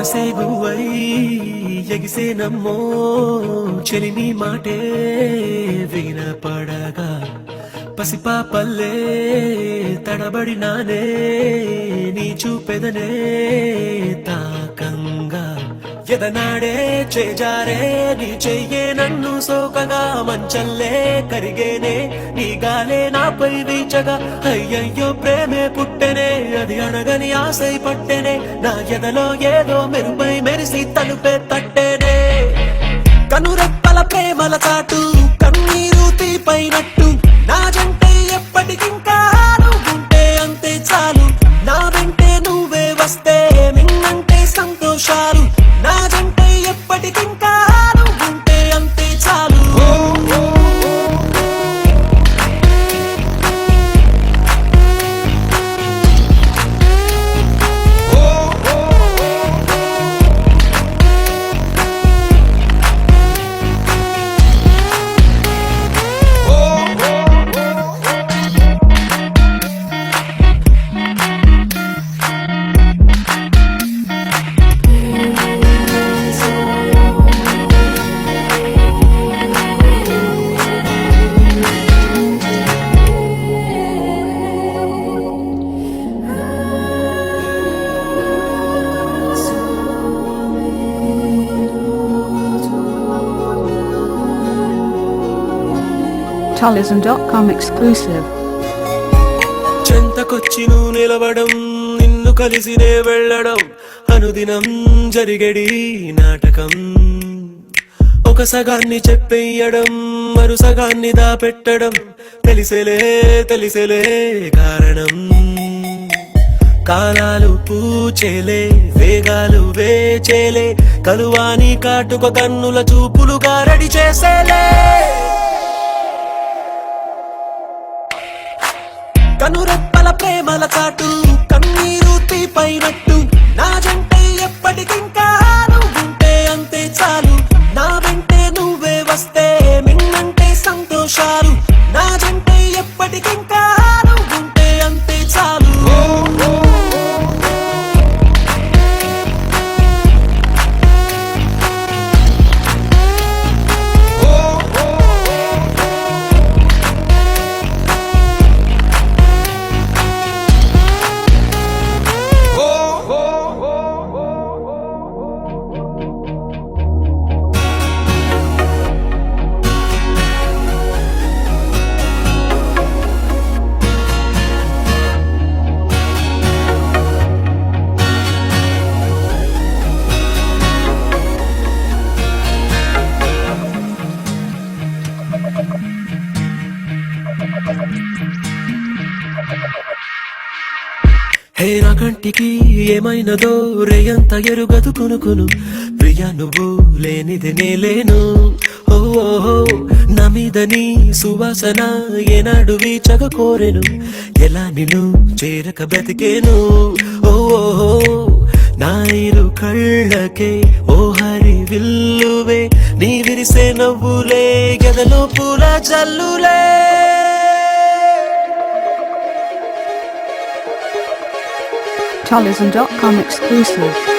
మనసే గువై ఎగిసే నమ్మో చెలిని మాటే వినపడగా పసిపాపల్లే తడబడినానే నీ చూపెదనే తాకంగా ఎదనాడే చేజారే నీ చెయ్యే నన్ను సోకగా మంచల్లే కరిగేనే నీ గాలే నాపై వీచగా అయ్యయ్యో ప్రేమే పుట్టెనే అది అనగని ఆశై పట్టెనే నా ఎదలో ఏదో మెరుపై మెరిసి తలుపే తట్టేనే కనురెప్పల ప్రేమల చాటు కన్నీరు తీపైనట్టు నా జంటే ఎప్పటికింకా నువ్వుంటే అంతే చాలు నా వెంటే నువ్వే వస్తే నిన్నంటే సంతోషాలు నా జంటే ఎప్పటికింకా నువ్వుంటే అంతే చాలు Talism.com exclusive. చెంతకొచ్చి నువ్వు నిలవడం నిన్ను కలిసినే వెళ్ళడం అనుదినం జరిగడి నాటకం ఒక సగాన్ని చెప్పేయడం మరు సగాన్ని దాపెట్టడం తెలిసేలే కారణం కాలాలు పూచేలే వేగాలు వేచేలే కలువాని కాటుక కన్నుల చూపులు గారడి చేసేలే కనురెప్పల ప్రేమల చాటు కన్నీరు తీపైనట్టు నా జంటే ఎప్పటికింకా నువ్వుంటే అంతే చాలు నా వెంటే నువ్వే వస్తే నిన్నంటే సంతోషాలు నా జంటే ఎప్పటికింకా నువ్వుంటే అంతే చాలు హే నా కంటికి ఏమైనదో రేయంత ఎరుగదు కొనుకును ప్రియా నువ్వు లేనిది నేలేను ఓహో నా మీద నీ సువాసన ఏనాడు వీచగ కోరెను ఎలా నిన్ను చేరక బ్రతికేను ఓహో నా ఇరు కళ్ళకే ఓ హరి విల్లువే నీ విరిసే నవ్వులే గదలో పూల జల్లులే Talism.com exclusive.